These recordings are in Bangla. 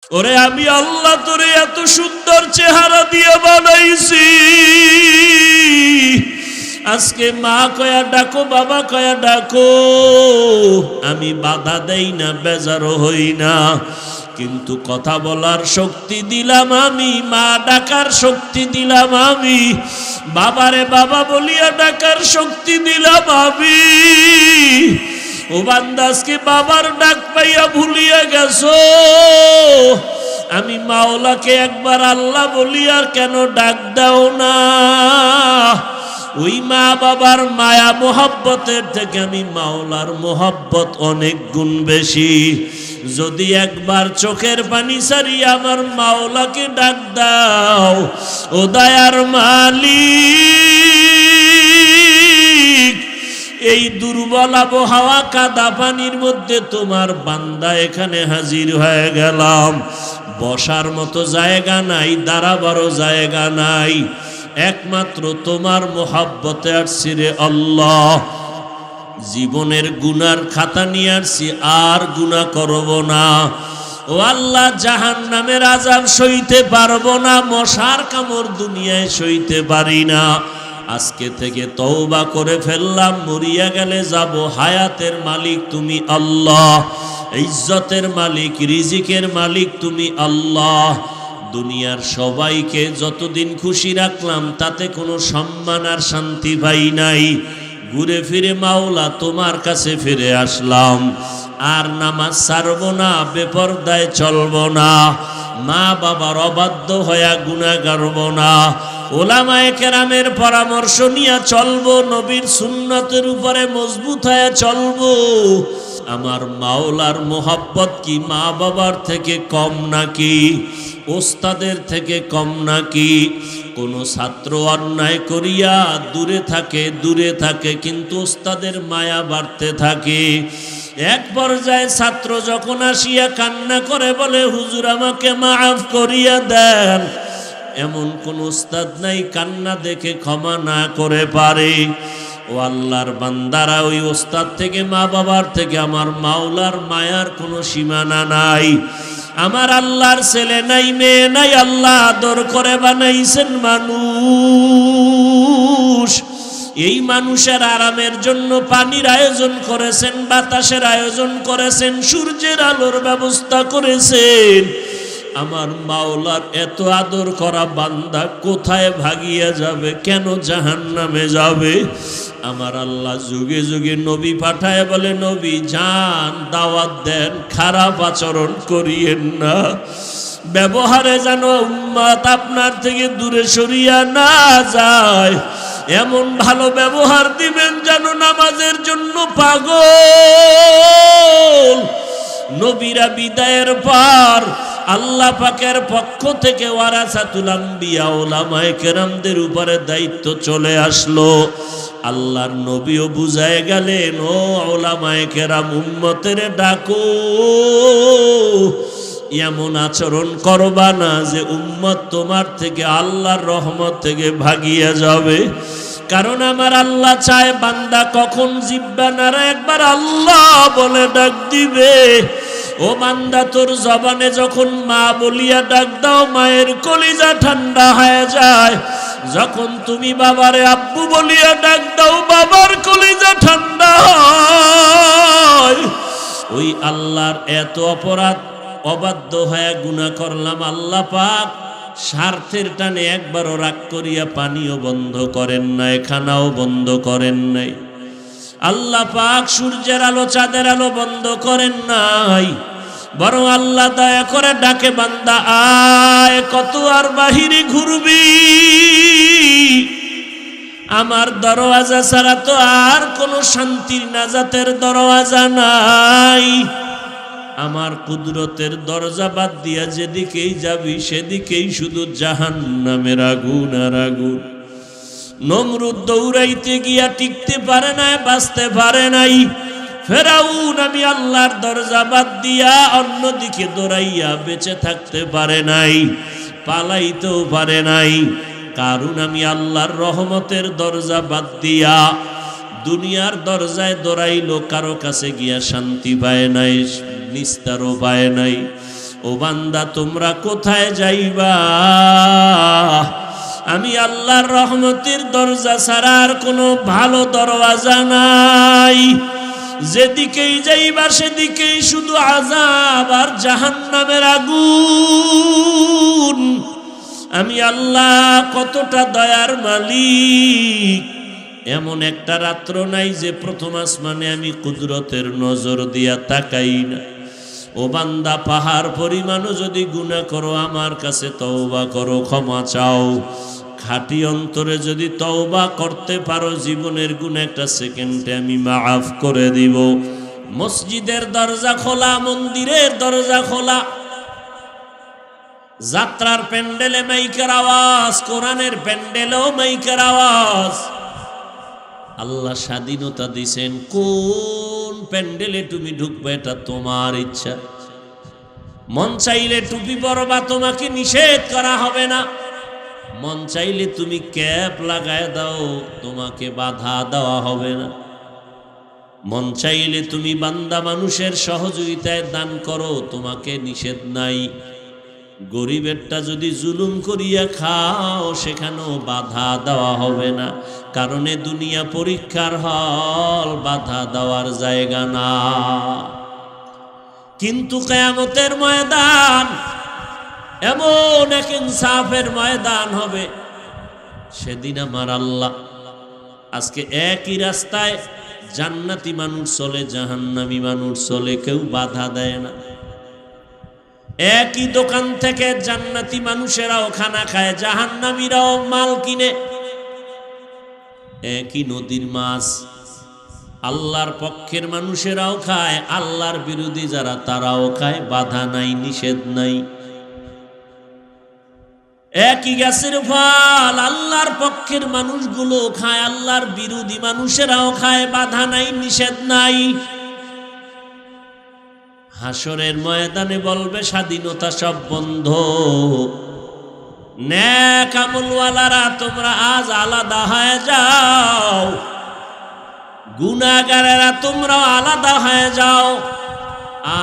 ওরে আমি আল্লাহ তোরে এত সুন্দর চেহারা দিয়ে বানাইছি, আজকে মা কয়া ডাকো, বাবা কয়া ডাকো, আমি বাধা দেই না, বেজারও হই না। কিন্তু কথা বলার শক্তি দিলাম আমি, মা ডাকার শক্তি দিলাম আমি, বাবারে বাবা বলিয়া ডাকার শক্তি দিলাম আমি। ও বান্দা আজকে বাবার ডাক পাইয়া ভুলিয়া গেছো, আমি মাওলাকে একবার আল্লাহ বলিয়া কেন ডাক দাও না? ওই মা বাবার মায়া মোহাব্বতের থেকে আমি মাওলার মোহাব্বত অনেক গুণ বেশি। যদি একবার চোখের পানি সারিয়া আমার মাওলাকে ডাক দাও, ও দয়ার মালিক, এই দুর্বল আবহাওয়া কাদা পানির মধ্যে তোমার বান্দা এখানে হাজির হয়ে গেলাম। বসার মতো জায়গা নাই, দাঁড়াবারও জায়গা নাই, একমাত্র তোমার মোহাব্বতে আসছি রে আল্লাহ। জীবনের গুনার খাতা নিয়ে আসছি, আর গুনাহ করব না। ও আল্লাহ, জাহান্নামের আযাব সইতে পারবো না, মশার কামড় দুনিয়ায় সইতে পারি না। আজকে থেকে তওবা করে ফেললাম, মরিয়া গেলে যাব। হায়াতের মালিক তুমি আল্লাহ, ইজ্জতের মালিক, রিজিকের মালিক তুমি আল্লাহ। দুনিয়ার সবাইকে যতদিন খুশি রাখলাম তাতে কোনো সম্মান আর শান্তি পাই নাই। ঘুরে ফিরে মাওলা তোমার কাছে ফিরে আসলাম। আর নামাজ ছাড়ব না, বেপরদায় চলব না, মা বাবার অবাধ্য হয়ে গুনাহ করব না, ওলামায়ে কেরামের পরামর্শ নিয়ে চলবো, নবীর সুন্নতের উপরে মজবুত হয়ে চলবো। আমার মাওলার মোহাব্বত কি মা বাবার থেকে কম নাকি? ওস্তাদের থেকে কম নাকি? কোনো ছাত্র অন্যায় করিয়া দূরে থাকে, কিন্তু ওস্তাদের মায়া বাড়তে থাকে। এক পর্যায়ে ছাত্র যখন আসিয়া কান্না করে বলে, হুজুর আমাকে মাফ করিয়া দেন, এমন কোন ওস্তাদ নাই কান্না দেখে ক্ষমা না করে পারে। ও আল্লাহর বান্দারা, ওই ওস্তাদ থেকে, মা বাবার থেকে আমার মাওলার মায়ার কোনো সীমানা নাই। আমার আল্লাহর ছেলে নাই, মেয়ে নাই, আল্লাহ আদর করে বানাইছেন মানুষ। এই মানুষের আরামের জন্য পানির আয়োজন করেছেন, বাতাসের আয়োজন করেছেন, সূর্যের আলোর ব্যবস্থা করেছেন। আমার মাওলার এত আদর করা বান্দা কোথায় ভাগিয়া যাবে, কেন জাহান্নামে যাবে? আমার আল্লাহ যুগে যুগে নবী পাঠায় বলে, নবী যান, দাওয়াত দেন, খারাপ আচরণ করিয়েন না, ব্যবহারে যেন উম্মত আপনার থেকে দূরে সরিয়া না যায়, এমন ভালো ব্যবহার দিবেন যেন নামাজের জন্য পাগল। নবীরা বিদায়ের পর আল্লাহ পাকের পক্ষ থেকে ওয়ারাসাতুল আম্বিয়া, ওলামায়ে কেরামদের উপরে দায়িত্ব চলে আসলো। আল্লাহর নবীও বুঝায় গেলেন, ও ওলামায়ে কেরাম, উম্মতের ডাকো, এমন আচরণ করবা না যে উম্মত তোমার থেকে, আল্লাহর রহমত থেকে ভাগিয়া যাবে। কারণ আমার আল্লাহ চায় বান্দা কখন জিহ্বা নাড়া একবার আল্লাহ বলে ডাক দিবে। ও বান্দা, তোর জবানে যখন মা বলিয়া ডাক দাও, মায়ের কলিজা ঠান্ডা হয়ে যায়। যখন তুমি বাবারে আব্বু বলিয়া ডাক দাও, বাবার কলিজা ঠান্ডা হয়। ওই আল্লাহর এত অপরাধ, অবাধ্য হয়ে গুনাহ করলাম, আল্লাহ পাক স্বার্থের টানে একবারও রাগ করিয়া পানিও বন্ধ করেন নাই, খানাও বন্ধ করেন নাই। আল্লাহ পাক সূর্যের আলো, চাঁদের আলো বন্ধ করেন নাই, বরং আল্লাহ দয়া করে ডাকে, বান্দা আয়, কত আর বাহিরে ঘুরবি, আমার দরওয়াজা ছাড়া তো আর কোনো শান্তির নাজাতের দরওয়াজা নাই। আমার কুদরতের দরজা বাদ দিয়া যেদিকেই যাবি সেদিকেই শুধু জাহান্নামের আগুন আর আগুন। নমরুদ দৌড়াইতে গিয়া টিকতে পারে নাই, বাঁচতে পারে নাই। ফেরাউন আমি আল্লাহর দরজা বাদ দিয়া অন্যদিকে দৌড়াইয়া বেঁচে থাকতে পারে নাই, পালাইতেও পারে নাই। কারণ আমি আল্লাহর রহমতের দরজা বাদ দিয়া দুনিয়ার দরজায় দৌড়াইলো, কারো কাছে গিয়া শান্তি পায় নাই, নিস্তারও পায় নাই। ও বান্দা তোমরা কোথায় যাইবা? আমি আল্লাহর রহমতের দরজা ছাড়া আর কোনো ভালো দরওয়াজা নাই। যেদিকেই যাইবা সেদিকেই শুধু আযাব আর জাহান্নামের আগুন। আমি আল্লাহ কতটা দয়ার মালিক। এমন একটা রাত্র নাই যে প্রথম আসমানে আমি কুদরতের নজর দিয়া তাকাই না। ও বান্দা, পাহাড় পরিমাণও যদি গুনাহ করো আমার কাছে তওবা করো, ক্ষমা চাও। খাঁটি অন্তরে যদি তওবা করতে পারো, জীবনের গুনাহ একটা সেকেন্ডে আমি মাফ করে দিব। মসজিদের দরজা খোলা, মন্দিরের দরজা খোলা, যাত্রার প্যান্ডেলে মাইকের আওয়াজ, কোরআনের প্যান্ডেলেও মাইকের আওয়াজ। আল্লাহ স্বাধীনতা দিছেন, কোন প্যান্ডেলে তুমি ঢুকবে এটা তোমার ইচ্ছা। মন চাইলে টুপি পরবা, তোমাকে নিষেধ করা হবে না। মন চাইলে তুমি ক্যাপ লাগায় দাও, তোমাকে বাধা দেওয়া হবে না। মন চাইলে তুমি বান্দা মানুষের সহযোগিতায় দান করো, তোমাকে নিষেধ নাই। গরিবেরটা যদি জুলুম করিয়া খাও, সেখানেও বাধা দেওয়া হবে না। কারণে দুনিয়া পরীক্ষার হল, বাধা দেওয়ার জায়গা না। কিন্তু কিয়ামতের ময়দান এমন এক ইনসাফের ময়দান হবে, সেদিন আমার আল্লাহ, আজকে একই রাস্তায় জান্নাতি মানুষ চলে, জাহান্নামী মানুষ চলে, কেউ বাধা দেয় না। একই দোকান থেকে জান্নাতি মানুষেরাও খানা খায়, জাহান্নামীরাও মাল কিনে। একই নদীর মাছ আল্লাহর পক্ষের মানুষেরাও খায়, আল্লাহর বিরোধী যারা তারাও খায়, বাধা নাই, নিষেধ নাই। একই গাছের ফল আল্লাহর পক্ষের মানুষগুলো খায়, আল্লাহর বিরোধী মানুষেরাও খায়, বাধা নাই, নিষেধ নাই। হাসরের ময়দানে বলবে স্বাধীনতা সব বন্ধ। নেক আমলওয়ালারা তোমরা আজ আলাদা হয়ে যাও, গুনাহগারেরা তোমরাও আলাদা হয়ে যাও।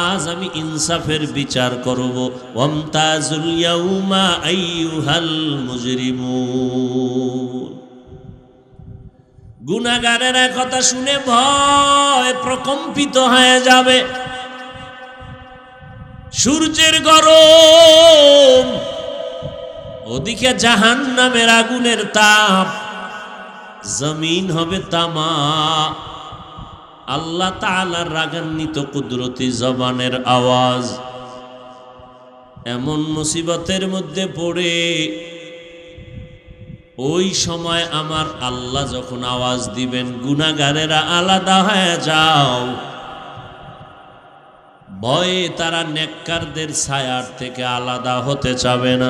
আজ আমি ইনসাফের বিচার করব। ওয়ামতাজুল ইয়াউমা আইয়ুহাল মুজরিমুন। গুনাহগারেরা কথা শুনে ভয় প্রকম্পিত হয়ে যাবে। সূর্যের গরম, ওদিকে জাহান্নামের আগুনের তাপ, জমিন হবে তামা। আল্লাহ তাআলার রাগান্বিত কুদরতি জবানের আওয়াজ। এমন মুসিবতের মধ্যে পড়ে ওই সময় আমার আল্লাহ যখন আওয়াজ দিবেন, গুনাহগারেরা আলাদা হয়ে যাও, ভয়ে তারা নেককারদের ছায়ার থেকে আলাদা হতে চাবে না।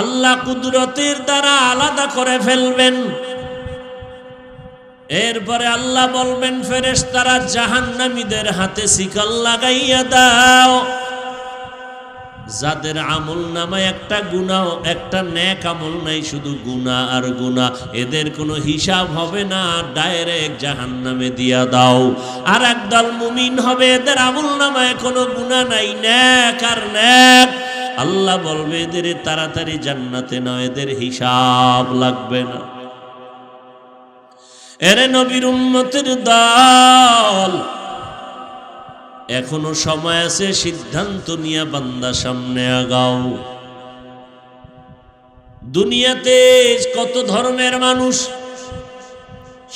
আল্লাহ কুদরতের দ্বারা আলাদা করে ফেলবেন। এরপরে আল্লাহ বলবেন, ফেরেশতারা জাহান্নামীদের হাতে শিকল লাগাইয়া দাও। যাদের আমল নামায় একটা গুনাহ, একটা নেক আমল নাই, শুধু গুনাহ আর গুনাহ, এদের কোনো হিসাব হবে না, ডাইরেক্ট জাহান্নামে দিয়া দাও। আর একদল মুমিন হবে, এদের আমল নামায় কোনো গুনাহ নাই, নেক আর নেক। আল্লাহ বলবে, এদের তাড়াতাড়ি জান্নাতে নাও, এদের হিসাব লাগবে না। এরে নবীর উম্মতের দল, এখনো সময় আছে, সিদ্ধান্ত নিয়ে বান্দা সামনে আগাও। দুনিয়াতে কত ধর্মের মানুষ,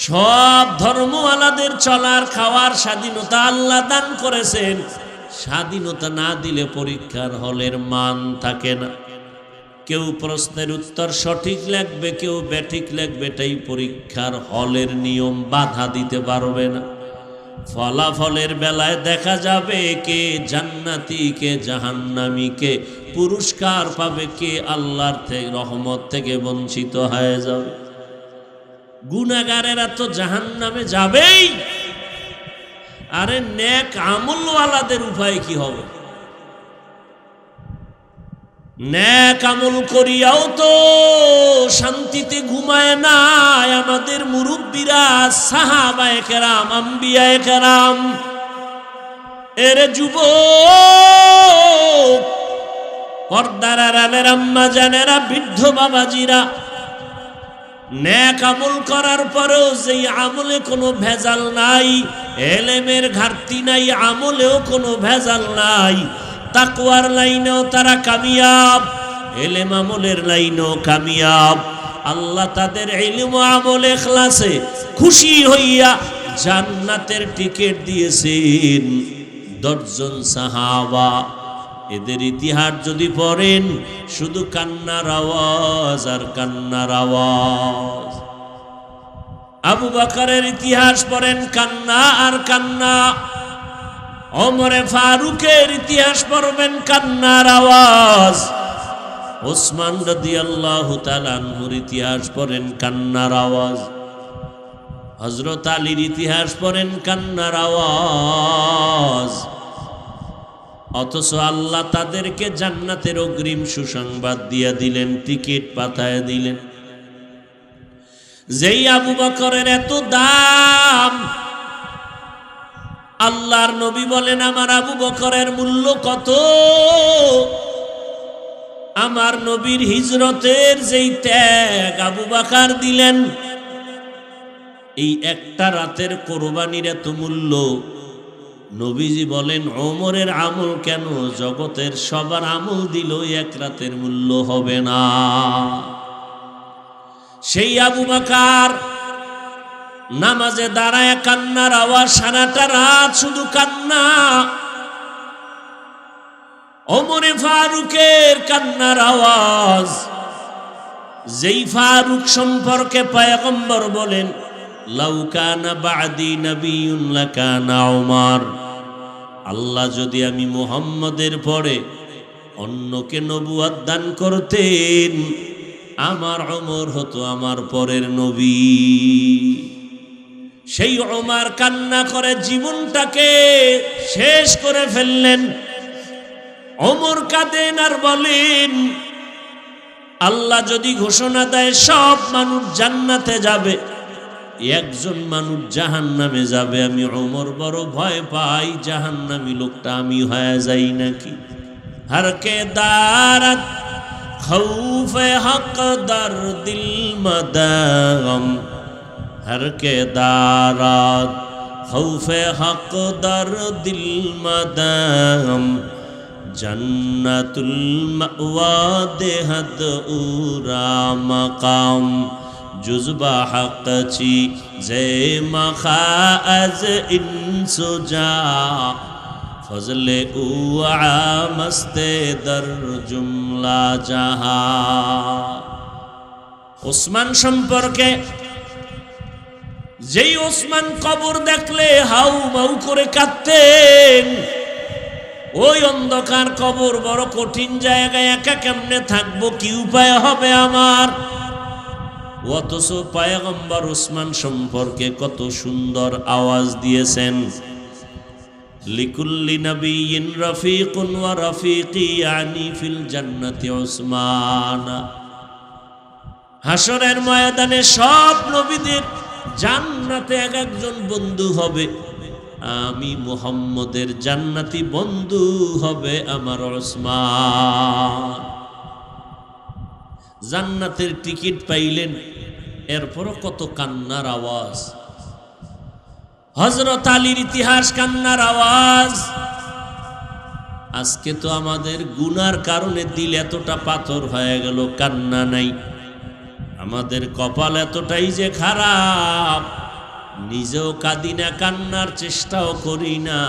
সব ধর্মওয়ালাদের চলার খাওয়ার স্বাধীনতা আল্লাহ দান করেছেন। স্বাধীনতা না দিলে পরীক্ষার হলের মান থাকে না। কেউ প্রশ্নের উত্তর সঠিক লিখবে, কেউ ব্যাঠিক লিখবে, এটাই পরীক্ষার হলের নিয়ম, বাধা দিতে পারবে না। ফলাফলের বেলায় দেখা যাবে কে জান্নাতি, কে জাহান্নামী, কে পুরস্কার পাবে, কে আল্লাহর রহমত থেকে বঞ্চিত হয়ে যাবে। গুনাহগারেরা তো জাহান্নামে যাবেই। আরে নেক আমলওয়ালাদের উপায় কি হবে? নেক আমল করিয়াও তো শান্তিতে ঘুমায় না আমাদের মুরব্বীরা, সাহাবায়ে কেরাম, আম্বিয়ায়ে কেরাম। এরে যুবক, পর্দার আড়ালের আম্মা জানেরা, বৃদ্ধ বাবাজিরা, নেক আমল করার পরেও যেই আমলে কোনো ভেজাল নাই, এলেমের ঘাটতি নাই, আমলেও কোনো ভেজাল নাই, তাকওয়ার লাইনেও তারা কামিয়াব, এলেম আমলের লাইনেও কামিয়াব। আল্লাহ তাদের ইলম ও আমল ইখলাসে খুশি হইয়া জান্নাতের টিকিট দিয়েছেন 10 জন সাহাবা। এদের ইতিহাস যদি পড়েন, শুধু কান্নার আওয়াজ আর কান্নার আওয়াজ। আবু বকরের ইতিহাস পড়েন, কান্না আর কান্না। ওমরে ফারুকের ইতিহাস পড়বেন, কান্নার আওয়াজ। ওসমান রাদিয়াল্লাহু তাআলা আনহুর ইতিহাস পড়েন, কান্নার আওয়াজ। হযরত আলীর ইতিহাস পড়েন, কান্নার আওয়াজ। অথচ আল্লাহ তাদেরকে জান্নাতের অগ্রিম সুসংবাদ দিয়ে দিলেন, টিকিট পাঠায় দিলেন। যেই আবু বকরের এত দাম, আল্লাহর নবী বলেন, আমার আবু বকরের মূল্য কত? আমার নবীর হিজরতের যেই ত্যাগ আবু বকর দিলেন, এই একটা রাতের কোরবানির এত মূল্য। নবীজি বলেন, ওমরের আমল কেন, জগতের সবার আমল দিল এক রাতের মূল্য হবে না। সেই আবু বকর নামাজে দাঁড়ায় কান্নার আওয়াজ, সারাটা রাত শুধু কান্না। ওমরে ফারুকের কান্নার আওয়াজ। যেই ফারুক সম্পর্কে পয়গম্বর বলেন, লাউ কানা বা'দি নাবিয়্যুন লাকানা উমর। আল্লাহ যদি আমি মুহাম্মদের পরে অন্যকে নবুয়ত দান করতেন, আমার ওমর হতো আমার পরের নবী। সেই ওমর কান্না করে জীবনটাকে শেষ করে ফেললেন। ওমর কাঁদেন আর বলেন, আল্লাহ যদি ঘোষণা দেয় সব মানুষ জান্নাতে যাবে, একজন মানুষ জাহান্নামে যাবে, আমি ওমর বড় ভয় পাই, জাহান্নামী লোকটা আমি হয়ে যাই নাকি। হরকে দারাত খৌফে হক দর দিল মদগম। হরকে দারাত খৌফে হক দর দিল মদগম। জন্নতুল মাওয়া দেহদ উরা মকাম। जुज़्बा हक़ ची ज़े मखाज़ इंसुजा। फज़ले उआ मस्ते दर जुमला जहा। ওসমান সম্পর্কে, যেই ওসমান কবর দেখলে হাউ মাউ করে কাঁদতেন। ওই অন্ধকার কবর বড় কঠিন জায়গায়, একা কেমনে থাকবো, কি উপায় হবে আমার। অথচ পয়গম্বর ওসমান সম্পর্কে কত সুন্দর আওয়াজ দিয়েছেন, লিকুল্লি নবিয়্যিন রফিকুন ওয়া রফিকি ইয়ানি ফিল জান্নাতি ওসমান। হাসরের ময়দানে সব নবীদের জান্নাতে এক একজন বন্ধু হবে, আমি মুহাম্মদের জান্নাতি বন্ধু হবে আমার ওসমান। জান্নাতের টিকিট পাইলেন, এরপরও কত কান্নার আওয়াজ। হযরত আলীর ইতিহাস কান্নার আওয়াজ। আজকে তো আমাদের গুনার কারণে দিল এতটা পাথর হয়ে গেল, কান্না নাই। আমাদের কপাল এতটাই যে খারাপ, নিজেও কাঁদি না, কান্নার চেষ্টাও করি না।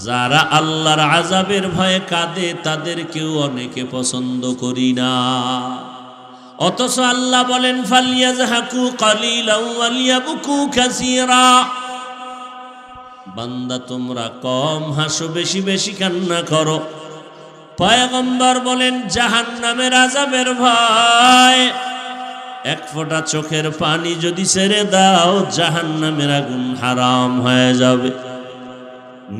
যারা আল্লাহর আযাবের ভয়ে কাঁদে তাদেরকেও অনেকে পছন্দ করি না। অথচ আল্লাহ বলেন, ফালিয়াযহাকু কালিলাও ওয়ালিয়াবকু কাসীরা। বান্দা তোমরা কম হাসো, বেশি বেশি কান্না করো। পয়গম্বর বলেন, জাহান্নামের আযাবের ভয় এক ফোঁটা চোখের পানি যদি ছেড়ে দাও, জাহান্নামের আগুন হারাম হয়ে যাবে।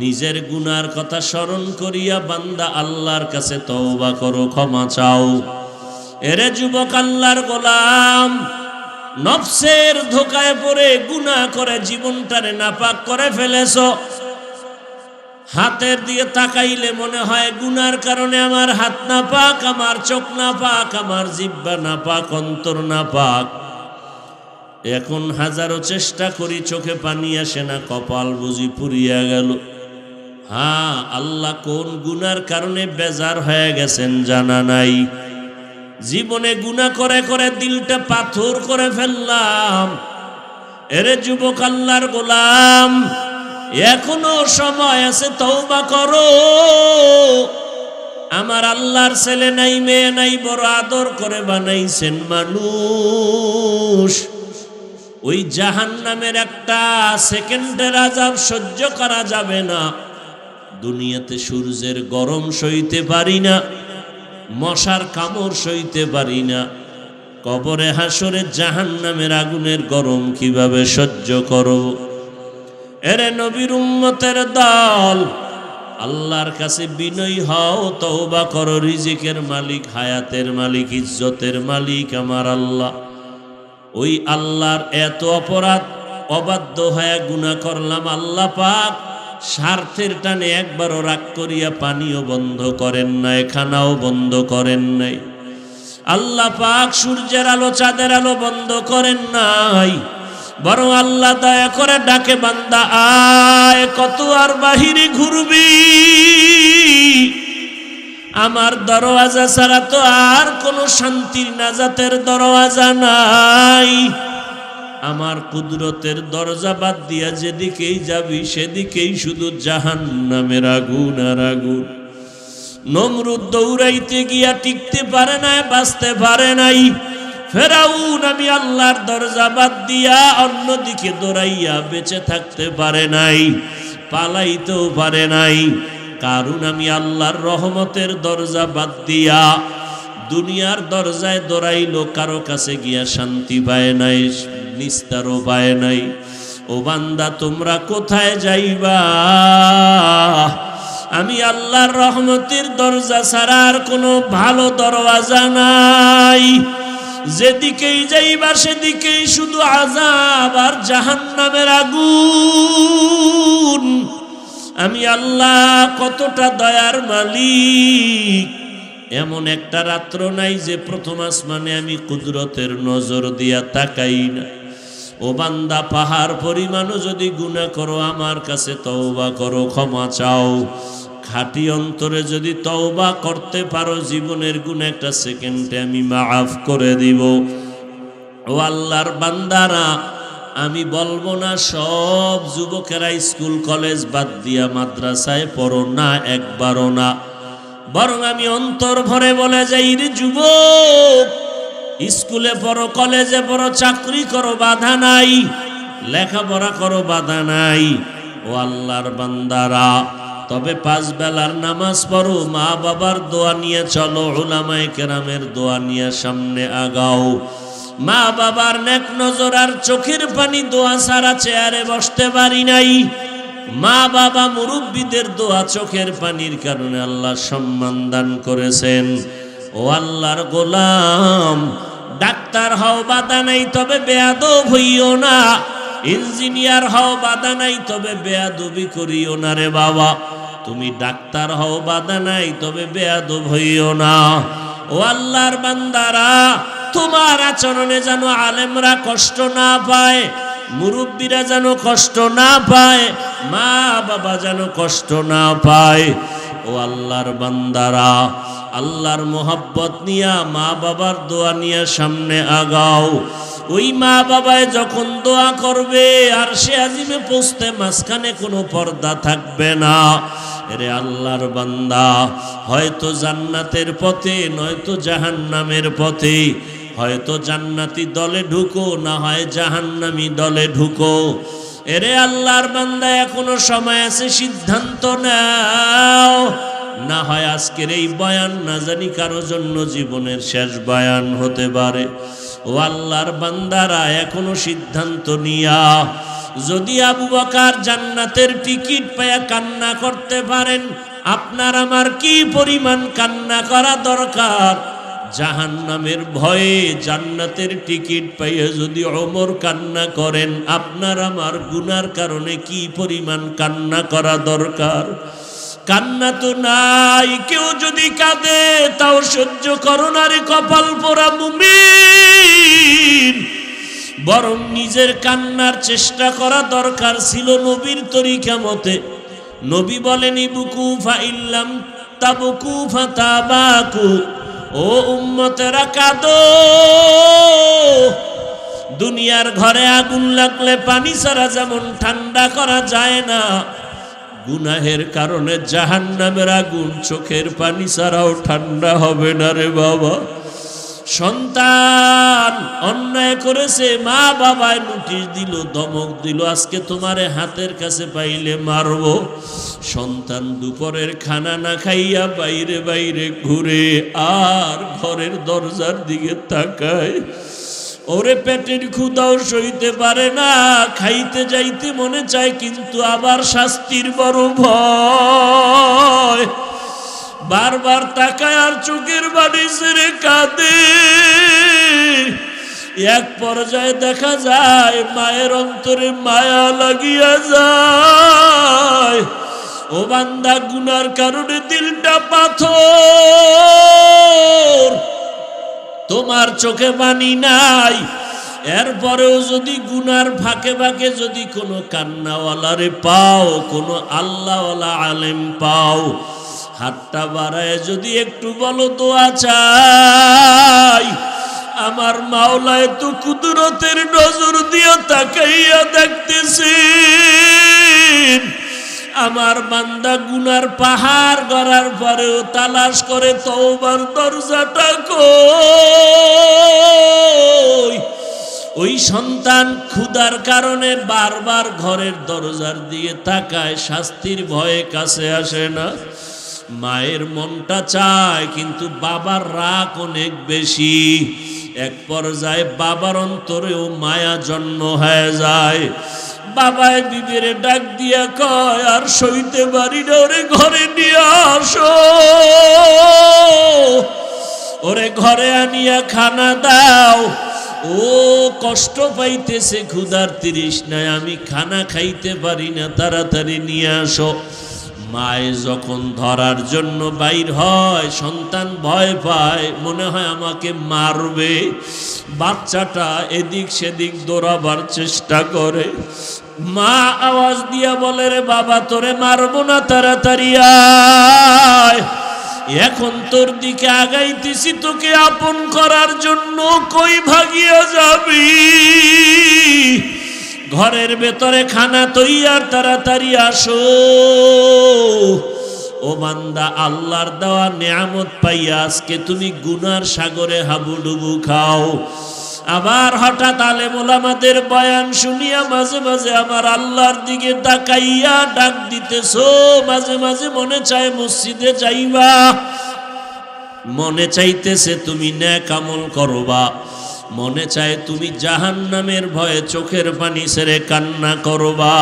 নিজের গুনার কথা স্মরণ করিয়া বান্দা আল্লাহর কাছে তওবা করো, ক্ষমা চাও। এরে যুবক, আল্লাহর গোলাম, নফসের ধোকায় পড়ে গুনাহ করে জীবনটারে নাপাক করে ফেলেছো। হাতের দিয়ে তাকাইলে মনে হয় গুনার কারণে আমার হাত না পাক, আমার চোখ না পাক, আমার জিহ্বা না পাক, অন্তর না পাক। এখন হাজারো চেষ্টা করি, চোখে পানি আসে না, কপাল বুঝি পুড়িয়া গেল। হ্যাঁ, আল্লাহ কোন গুনার কারণে বেজার হয়ে গেছেন জানা নাই। জীবনে গুনাহ করে করে দিলটা পাথর করে ফেললাম। এরে যুবক আল্লাহর গোলাম, এখনো সময় আছে, তওবা করো। আমার আল্লাহর ছেলে নাই, মেয়ে নাই, বড় আদর করে বানাইছেন মানুষ। ওই জাহান্নামের একটা সেকেন্ডের আযাব সহ্য করা যাবে না। দুনিয়াতে সূর্যের গরম সইতে পারি না, মশার কামড় সইতে পারি না, কবরে হাসরে জাহান্নামের আগুনের গরম কিভাবে সহ্য করো? এরে নবীর উম্মতের দল, আল্লাহর কাছে বিনয়ী হও, তওবা করো। রিজিকের মালিক, হায়াতের মালিক, ইজ্জতের মালিক আমার আল্লাহ। ওই আল্লাহর এত অপরাধ, অবাধ্য হয়ে গুনাহ করলাম, আল্লাহ পাক স্বার্থের টানে একবারও রাগ করিয়া পানিও বন্ধ করেন নাই, খানাও বন্ধ করেন নাই। আল্লাহ পাক সূর্যের আলো, চাঁদের আলো বন্ধ করেন নাই, বরং আল্লাহ দয়া করে ডাকে, বান্দা আয়, কত আর বাহিরে ঘুরবি? আমার দরওয়াজা ছাড়া তো আর কোনো শান্তির নাজাতের দরওয়াজা নাই। আমার কুদরতের দরজা বাদ দিয়া যেদিকেই যাবি সেদিকেই শুধু জাহান্নামের আগুন আর আগুন। নমরুদ দৌড়াইতে গিয়া টিকতে পারে নাই, বাঁচতে পারে নাই। ফেরাউন আমি আল্লাহর দরজা বাদ দিয়া অন্যদিকে দৌড়াইয়া বেঁচে থাকতে পারে নাই, পালাইতেও পারে নাই। কারণ আমি আল্লাহর রহমতের দরজা বাদ দিয়া দুনিয়ার দরজায় দৌড়াইলো, কারো কাছে গিয়া শান্তি পায় নাই, নিস্তারও পায় নাই। ও বান্দা, তোমরা কোথায় যাইবা? আমি আল্লাহর রহমতের দরজা ছাড়া আর কোনো ভালো দরওয়াজা নাই। যেদিকেই যাইবা সেদিকেই শুধু আযাব আর জাহান্নামের আগুন। আমি আল্লাহ কতটা দয়ার মালিক। এমন একটা রাত্র নাই যে প্রথম আসমানে আমি কুদরতের নজর দিয়া তাকাই না। ও বান্দা, পাহাড় পরিমাণও যদি গুনাহ করো, আমার কাছে তওবা করো, ক্ষমা চাও। খাঁটি অন্তরে যদি তওবা করতে পারো, জীবনের গুনাহ একটা সেকেন্ডে আমি মাফ করে দিব। ও আল্লাহর বান্দারা, আমি বলবো না সব যুবকেরা স্কুল কলেজ বাদ দিয়া মাদ্রাসায় পড়ো না, একবারও না। বরং আমি অন্তর ভরে বলে যাই, রে যুবক, স্কুলে পড়ো, কলেজে পড়ো, চাকরি করো, বাধা নাই, লেখাপড়া করো, বাধা নাই। ও আল্লাহর বান্দারা, তবে 5 বেলার নামাজ পড়ো, মা বাবার দোয়া নিয়ে চলো, উলামায়ে কেরামের দোয়া নিয়ে সামনে আগাও। মা বাবার নেক নজর আর চোখের পানি দোয়া ছাড়া চেয়ারে বসতে পারি নাই। মা বাবা মুরব্বীদের দোয়া, চোখের পানির কারণে আল্লাহ সম্মান দান করেছেন। ও আল্লাহর গোলাম, ডাক্তার হও, বাধা নাই, তবে বেয়াদব হইও না। ইঞ্জিনিয়ার হও, বাধা নাই, তবে বেয়াদবি করিও না রে বাবা। তুমি ডাক্তার হও, বাধা নাই, তবে বেয়াদব হইও না। ও আল্লাহর বান্দারা, তোমার আচরণে যেন আলেমরা কষ্ট না পায়, মুরব্বীরা যেন কষ্ট না পায়, মা বাবা যেন কষ্ট না পায়। ও আল্লাহর বান্দারা, আল্লাহর মোহাব্বত নিয়া মা বাবার দোয়া নিয়ে সামনে আগাও। ওই মা বাবায় যখন দোয়া করবে, আর সে আজিমে পৌঁছতে মাঝখানে কোনো পর্দা থাকবে না। এরে আল্লাহর বান্দা, হয়তো জান্নাতের পথে, নয়তো জাহান্নামের পথে। হয়তো জান্নাতি দলে ঢুকো, না হয় জাহান্নামী দলে ঢুকো। এরে আল্লাহর বান্দা, এখনো সময় আছে, সিদ্ধান্ত নাও। না হয় আজকের এই বয়ান না জানি কারো জন্য জীবনের শেষ বয়ান হতে পারে। ও আল্লাহর বান্দারা, এখনো সিদ্ধান্ত নিয়া যদি আবু বকর জান্নাতের টিকিট পায়া কান্না করতে পারেন, আপনার আমার কি পরিমাণ কান্না করা দরকার। জাহান্নামের ভয়ে জান্নাতের টিকিট পাইয়া যদি ওমর কান্না করেন, আপনার আমার গুনার কারণে কি পরিমাণ কান্না করা দরকার। কান্না তো নাই, কেউ যদি কাঁদে তাও সহ্য করো না রে কপাল পোড়া মুমিন। বরং নিজের কান্নার চেষ্টা করা দরকার ছিল নবীর তরিকা মতে। নবী বলেন ইবকু ফাইল্লাম তাবকু ফাতাবাকু, ও উম্মতেরা কাঁদো। দুনিয়ার ঘরে আগুন লাগলে পানি ছাড়া যেমন ঠান্ডা করা যায় না, গুনাহের কারণে জাহান্নামের আগুন চোখের পানি ছাড়াও ঠান্ডা হবে না রে বাবা। সন্তান অন্যায় করেছে, মা বাবায় নোটিশ দিল, ধমক দিল, আজকে তোমারে হাতের কাছে পাইলে মারবো। সন্তান দুপুরের খানা না খাইয়া বাইরে বাইরে ঘুরে আর ঘরের দরজার দিকে তাকায়। ওরে পেটের ক্ষুধাও সইতে পারে না, খাইতে যাইতে মনে চায়, কিন্তু আবার শাস্তির বড় ভয়। বারবার তাকায় আর চোখের বাড়ি ছেড়ে কাঁদে। এক পর্যায়ে দেখা যায় মায়ের অন্তরে মায়া লাগিয়া যায়। ও বান্দা, গুনার কারণে দিলটা পাথর, তোমার চোখে পানি নাই, এরপরেও যদি গুনার ফাঁকে ফাঁকে যদি কোনো কান্নাওয়ালারে পাও, কোনো আল্লাহওয়ালা আলেম পাও, হাতটা বাড়ায় যদি একটু বলো দোয়া চাই, আমার মাওলায় তো কুদরতের নজর দিয়ে তাকাইয়া দেখতেছেন। আমার বান্দা গুনার পাহাড় গড়ার পরেও তালাশ করে তওবার দরজাটা কই। ওই সন্তান ক্ষুধার কারণে বারবার ঘরের দরজার দিকে তাকায়, শাস্তির ভয়ে কাছে আসে না। মায়ের মনটা চায়, কিন্তু বাবার রাগ অনেক বেশি। এক পর্যায়ে বাবার অন্তরেও মায়া জন্ম হয়ে যায়। বাবায় বিবেরে ডাক দিয়া কয়, আর সইতে পারি না, ওরে ঘরে নিয়ে আসো, ওরে ঘরে আনিয়া খানা দাও। ও কষ্ট পাইতেছে, ক্ষুধার তৃষ্ণায়, আমি খানা খাইতে পারি না, তাড়াতাড়ি নিয়ে আসো। মায়ে যখন ধরার জন্য বাইর হয়, সন্তান ভয় পায়, মনে হয় আমাকে মারবে। বাচ্চাটা এদিক সেদিক দৌড়াবার চেষ্টা করে। মা আওয়াজ দিয়া বলে, রে বাবা, তোরে মারবো না, তাড়াতাড়ি আয়। এখন তোর দিকে আগাইতেছি তোকে আপন করার জন্য, কই ভাগিয়া যাবি? ঘরের ভেতরে খানা তৈয়ার, তাড়াতাড়ি আসো। ও বান্দা, আল্লাহর দেওয়া নিয়ামত পাইয়া আজকে তুমি গুনার সাগরে হাবুডুবু খাও। আবার হঠাৎ আলেম ওলামাদের বয়ান শুনিয়া মাঝে মাঝে আমার আল্লাহর দিকে তাকাইয়া ডাক দিতেছো। মাঝে মাঝে মনে চায় মসজিদে যাইবা, মনে চাইতেছে তুমি নেক আমল করবা, মনে চায় তুমি জাহান্নামের ভয়ে চোখের পানি ছেড়ে কান্না করবা।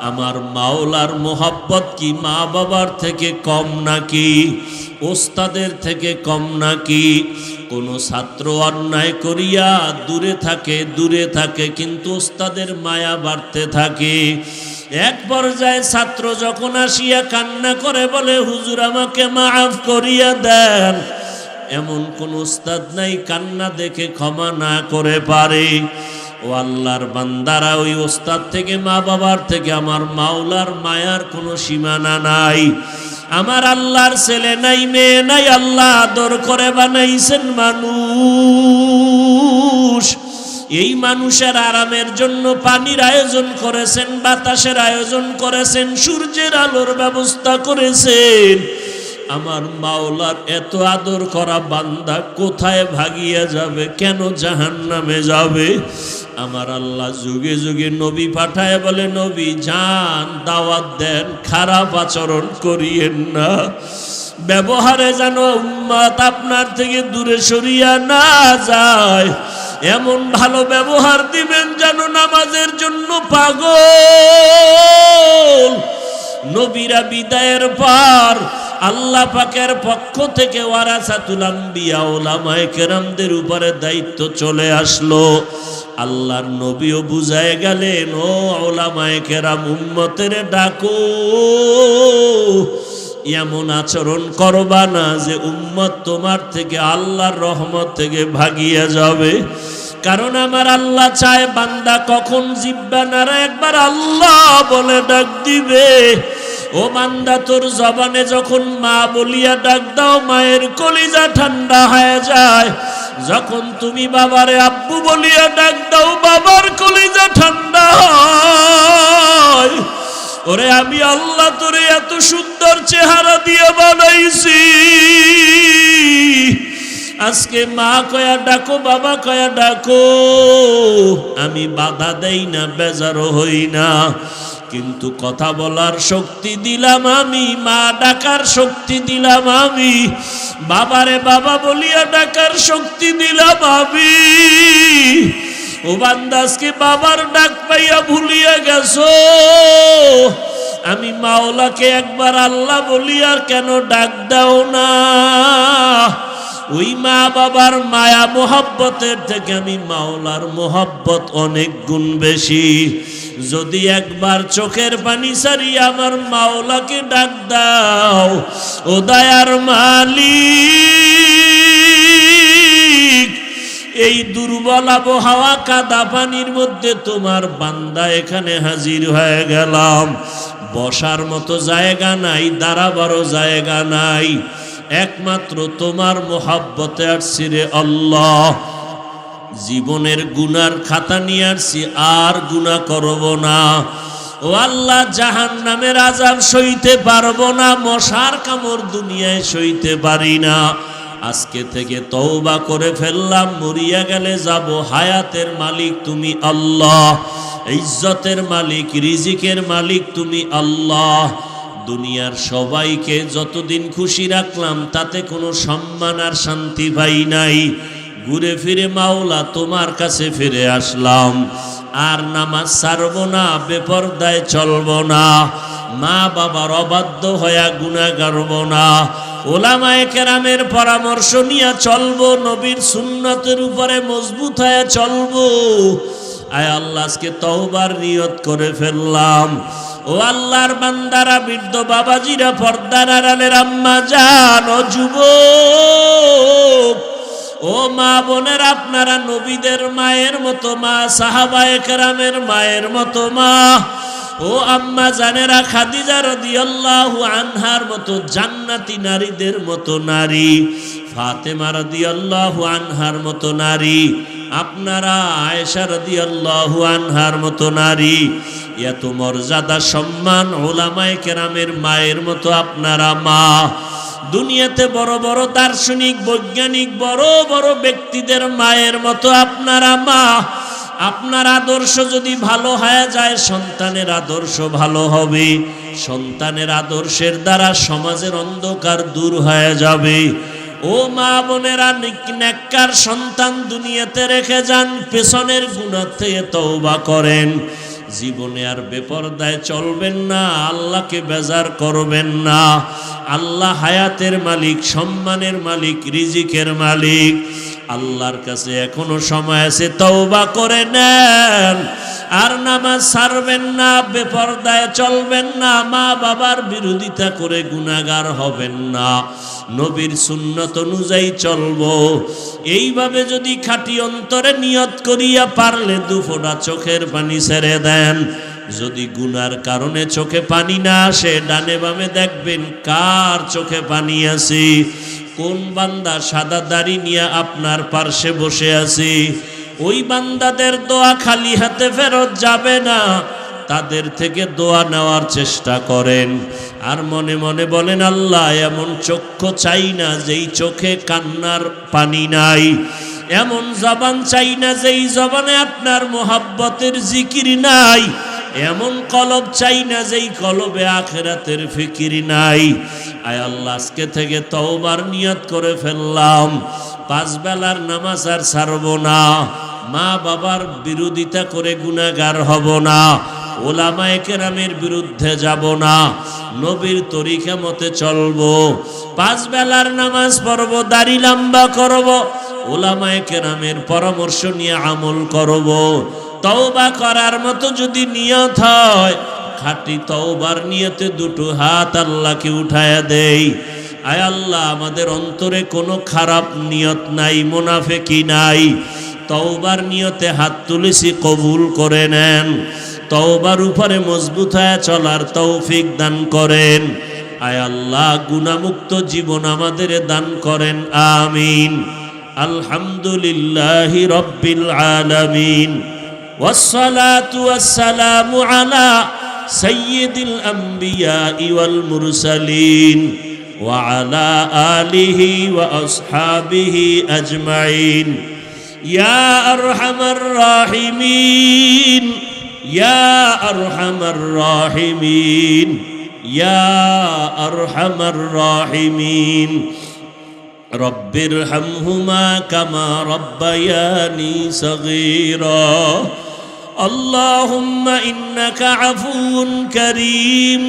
আমার মাওলার মোহাব্বত কি মা বাবার থেকে কম নাকি? ওস্তাদের থেকে কম নাকি? কোনো ছাত্র অন্যায় করিয়া দূরে থাকে কিন্তু ওস্তাদের মায়া বাড়তে থাকে। এক পর্যায়ে ছাত্র যখন আসিয়া কান্না করে বলে, হুজুর আমাকে মাফ করিয়া দেন, এমন কোন উস্তাদ নাই কান্না দেখে ক্ষমা না করে পারে। ও আল্লাহর বান্দারা, ওই ওস্তাদ থেকে মা বাবার থেকে আমার মাওলার মায়ার কোনো সীমানা নাই। আমার আল্লাহর ছেলে নাই, মেয়ে নাই, আল্লাহ আদর করে বানাইছেন মানুষ। এই মানুষের আরামের জন্য পানির আয়োজন করেছেন, বাতাসের আয়োজন করেছেন, সূর্যের আলোর ব্যবস্থা করেছেন। আমার মাওলার এত আদর করা বান্দা কোথায় ভাগিয়া যাবে? কেন জাহান্নামে যাবে? আমার আল্লাহ যুগে যুগে নবী পাঠায় বলে, নবী যান, দাওয়াত দেন, খারাপ আচরণ করিয়েন না, ব্যবহারে যেন উম্মত আপনার থেকে দূরে সরিয়া না যায়। এমন ভালো ব্যবহার দিবেন যেন নামাজের জন্য পাগল। নবীরা বিদায়ের পর আল্লাহ পাকের পক্ষ থেকে ওয়ারাসাতুল আম্বিয়া উলামায়ে কেরামদের উপরে দায়িত্ব চলে আসলো। আল্লাহর নবীও বুঝায় গেলেন, ও উলামায়ে কেরাম, উম্মতের ডাকো, এমন আচরণ করবা না যে উম্মত তোমার থেকে আল্লাহর রহমত থেকে ভাগিয়ে যাবে। কারণ আমার আল্লাহ চায় বান্দা কখন জিহ্বা নাড়া একবার আল্লাহ বলে ডাক দিবে। ও বান্দা, তোর জবানে যখন মা বলিয়া ডাক দাও, মায়ের কলিজা ঠান্ডা হয়ে যায়। যখন তুমি বাবারে আব্বু বলিয়া ডাক দাও, বাবার কলিজা ঠান্ডা হয়। ওরে আমি আল্লাহ তোরে এত সুন্দর চেহারা দিয়ে বানাইছি, আজকে মা কয়া ডাকো, বাবা কয়া ডাকো। আমি বাধা দেই না, বেজারও হই না, কিন্তু কথা বলার শক্তি দিলাম আমি, মা ডাকার শক্তি দিলাম আমি, বাবারে বাবা বলিয়া ডাকার শক্তি দিলাম আমি। ও বান্দা, আজকে বাবার ডাক পাইয়া ভুলিয়া গেছো। আমি মাওলাকে একবার আল্লাহ বলিয়া কেন ডাক দাও না? ওই মা বাবার মায়া মোহাব্বতের থেকে আমি মাওলার মোহাব্বত অনেক গুণ বেশি। যদি একবার চোখের পানি সারিয়া আমার মাওলাকে ডাক দাও, ও দয়ার মালিক, এই দুর্বল আবহাওয়া কাদা পানির মধ্যে তোমার বান্দা এখানে হাজির হয়ে গেলাম। বসার মতো জায়গা নাই, দাঁড়াবারও জায়গা নাই, একমাত্র তোমার মোহাব্বতে আসছি রে আল্লাহ। জীবনের গুনার খাতা নিয়ে আসছি, আর গুনাহ করব না। ও আল্লাহ, জাহান্নামের আযাব সইতে পারবো না, মশার কামড় দুনিয়ায় সইতে পারি না। আজকে থেকে তওবা করে ফেললাম, মরিয়া গেলে যাব। হায়াতের মালিক তুমি আল্লাহ, ইজ্জতের মালিক, রিজিকের মালিক তুমি আল্লাহ। দুনিয়ার সবাইকে যতদিন খুশি রাখলাম তাতে কোনো সম্মান আর শান্তি পাই নাই। ঘুরে ফিরে মাওলা তোমার কাছে ফিরে আসলাম। আর নামাজ ছাড়বো না, বেপরদায় চলবো না, মা বাবার অবাধ্য হয়ে গুনাহ করব না, ওলামায়ে কেরামের পরামর্শ নিয়ে চলবো, নবীর সুন্নতের উপরে মজবুত হয়ে চলবো। আয় আল্লাহ, আজকে তওবার নিয়ত করে ফেললাম। ও আল্লাহর বান্দারা, বৃদ্ধ বাবাজিরা, পর্দার আড়ালের আম্মা জান, ও যুবক, ও মা বোনের, আপনারা নবীদের মায়ের মতো মা, সাহাবায়ে কেরামের মায়ের মতো মা। ও আম্মা জানেরা, খাদিজা রাদিয়াল্লাহু আনহার মতো জান্নাতি নারীদের মতো নারী, ফাতেমা রাদিয়াল্লাহু আনহার মতো নারী, আপনারা আয়েশা রাদিয়াল্লাহু আনহার মতো নারী, এত মর্যাদা সম্মান উলামায়ে কেরামের মায়ের মতো আপনারা মা। দুনিয়াতে বড় বড় দার্শনিক, বৈজ্ঞানিক, বড় বড় ব্যক্তিদের মায়ের মতো আপনারা মা। আপনার আদর্শ যদি ভালো হয়ে যায়, সন্তানের আদর্শ ভালো হবে। সন্তানের আদর্শের দ্বারা সমাজের অন্ধকার দূর হয়ে যাবে। ও মা বোনেরা, নেককার সন্তান দুনিয়াতে রেখে যান, পেছনের গুনাহ থেকে তওবা করেন। জীবনে আর বেপরদায় চলবেন না, আল্লাহকে বেজার করবেন না। আল্লাহ হায়াতের মালিক, সম্মানের মালিক, রিজিকের মালিক। আল্লাহর কাছে এখনো সময় আছে, তওবা করে নেন। আর নামাজ ছাড়বেন না, বেপরদায় চলবেন না, মা বাবার বিরোধিতা করে গুনাহগার হবেন না, নবীর সুন্নত অনুযায়ী চলবো। এইভাবে যদি খাঁটি অন্তরে নিয়ত করিয়া পারলে দুফোঁটা চোখের পানি ছেড়ে দেন। যদি গুনার কারণে চোখে পানি না আসে, ডানে বামে দেখবেন কার চোখে পানি আসে। কোন বান্দা সাদা দাড়ি নিয়ে আপনার পার্শ্বে বসে আছে, ওই বান্দাদের দোয়া খালি হাতে ফেরত যাবে না। তাদের থেকে দোয়া নেওয়ার চেষ্টা করেন। আর মনে মনে বলেন, আল্লাহ, এমন চক্ষু চাই না যেই চোখে কান্নার পানি নাই, এমন জবান চাই না যেই জবানে আপনার মোহাব্বতের জিকির নাই, এমন কলব চাই না যেই কলবে আখিরাতের ফিকির নাই। আয় আল্লাহ, আজকে থেকে তওবার নিয়ত করে ফেললাম। 5 বেলার নামাজ আর ছাড়ব না, মা বাবার বিরোধিতা করে গুনাহগার হব না, ওলামায়ে কেরামের বিরুদ্ধে যাব না, নবীর তরিকা মতে চলবো। 5 বেলার নামাজ পড়ব, দাড়ি লম্বা করব, ওলামায়ে কেরামের পরামর্শ নিয়ে আমল করব। তওবা করার মতো যদি নিয়ত হয়, খাঁটি তওবার নিয়তে দুটো হাত আল্লাহকে উঠায়া দেই। আয় আল্লাহ, আমাদের অন্তরে কোনো খারাপ নিয়ত নাই, মুনাফিকি নাই। তওবার নিয়তে হাত তুলেছি, কবুল করে নেন। তওবার উপরে মজবুত হয়ে চলার তৌফিক দান করেন। আয় আল্লাহ, গুনাহমুক্ত জীবন আমাদের দান করেন, আমিন। আলহামদুলিল্লাহি রাব্বিল আলামিন, ওয়াসসালাতু ওয়াসসালামু আলা সাইয়্যিদিল আমবিয়াই ওয়াল মুরসালিন ওয়া আলা আলিহি ওয়া আসহাবিহি আজমাইন। ইয়া আরহামার রাহিমিন, ইয়া আরহামার রাহিমিন, ইয়া আরহামার রাহিমিন। রব্বিরহামহুমা কামা রব্বায়ানি সগীরা। আল্লাহুম্মা ইন্নাকা আফুউন কারীম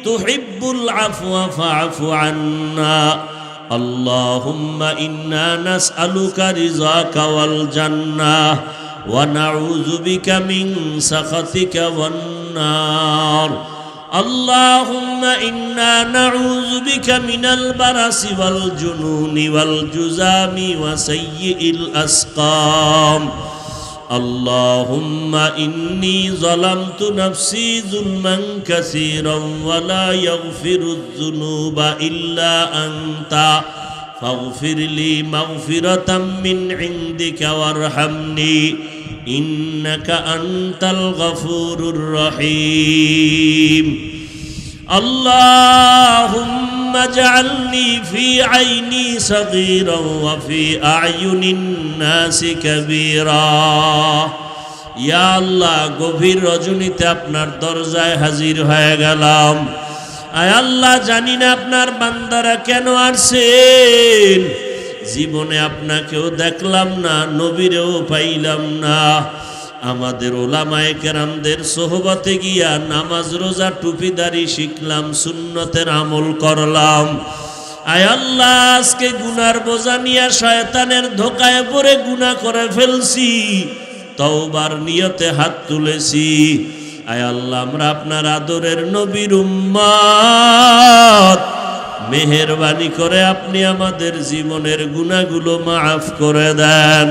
তুহিব্বুল আফওয়া ফা'ফু আন্না। আল্লাহুম্মা ইন্না নাসআলুকা রিযাকা ওয়াল জান্নাহ ওয়া নাউযু বিকা মিন সাখাতিকা ওয়ান নার। اللهم إنا نعوذ بك من البرص والجنون والجذام وسيء الأسقام. اللهم إني ظلمت نفسي ظلما كثيرا ولا يغفر الذنوب إلا أنت فاغفر لي مغفرة من عندك وارحمني إنك أنت الغفور الرحيم. اللهم اجعلني في عيني صغيرا وفي أعين الناس كبيرا. يا الله, গভীর রজনীতে আপনার দরজায় হাজির হয়ে গেলাম। আয় আল্লাহ, জানি না আপনার বান্দারা কেন আসছেন। জীবনে আপনাকেও দেখলাম না, নবীরেও পাইলাম না। আমাদের ওলামায়ে কেরামদের সোহবতে গিয়া নামাজ রোজা টুপিদারি শিখলাম, সুন্নতের আমল করলাম। আয় আল্লাহ, আজকে গুনার বোঝা নিয়ে শয়তানের ধোকায় পড়ে গুনাহ করে ফেলছি, তওবার নিয়তে হাত তুলেছি। আয় আল্লাহ, আমরা আপনার আদরের নবীর উম্মত, মেহেরবানি করে আপনি আমাদের জীবনের গুনাহগুলো মাফ করে দেন।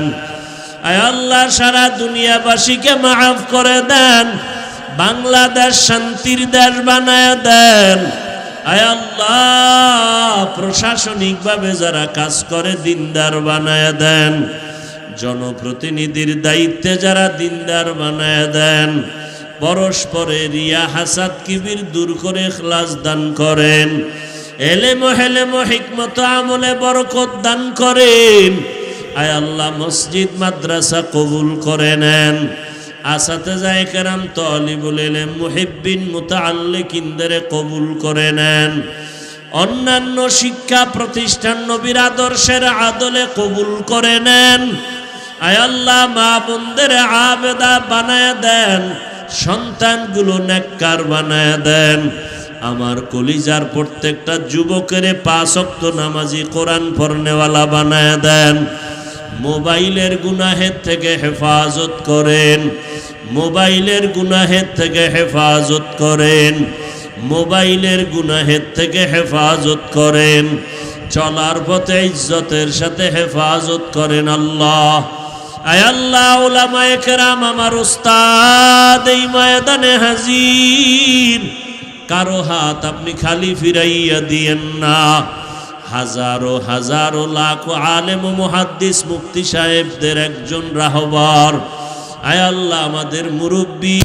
আয় আল্লাহ, সারা দুনিয়াবাসীকে মাফ করে দেন। বাংলাদেশ শান্তির দেশ বানায় দেন। আয় আল্লাহ, প্রশাসনিকভাবে যারা কাজ করে দিনদার বানায় দেন। জনপ্রতিনিধির দায়িত্বে যারা দিনদার বানায় দেন। পরস্পরে রিয়া হাসাদ কিবির দূর করে ইখলাস দান করেন। এলেম হেলেম হিকমত আমলে বরকত দান করেন। আয় আল্লাহ, মসজিদ মাদ্রাসা কবুল করে নেন। আসাতেজায়ে কেরাম, তালিবুল ইলম, মুহিব্বিন, মুতাআল্লিকিনদের কবুল করে নেন। অন্যান্য শিক্ষা প্রতিষ্ঠান নবীর আদর্শের আদলে কবুল করে নেন। আয় আল্লাহ, মা বোনদের আবেদা বানায় দেন, সন্তানগুলো নেককার বানায় দেন। আমার কলিজার প্রত্যেকটা যুবকের 5 ওয়াক্ত নামাজি, কোরআন পড়নেওয়ালা বানায় দেন। মোবাইলের গুনাহের থেকে হেফাজত করেন। মোবাইলের গুনাহের থেকে হেফাজত করেন। মোবাইলের গুনাহের থেকে হেফাজত করেন। চলার পথে ইজ্জতের সাথে হেফাজত করেন আল্লাহ। আয় আল্লাহ, উলামায়ে কেরাম, আমার উস্তাদ এই ময়দানে হাজির। কারো হাত আপনি খালি ফিরাইয়া দিয়েন না। হাজারো হাজারো লাখো আলেম ও মুহাদ্দিস মুফতি সাহেবদের একজন রাহবার। আয় আল্লাহ, আমাদের মুরব্বী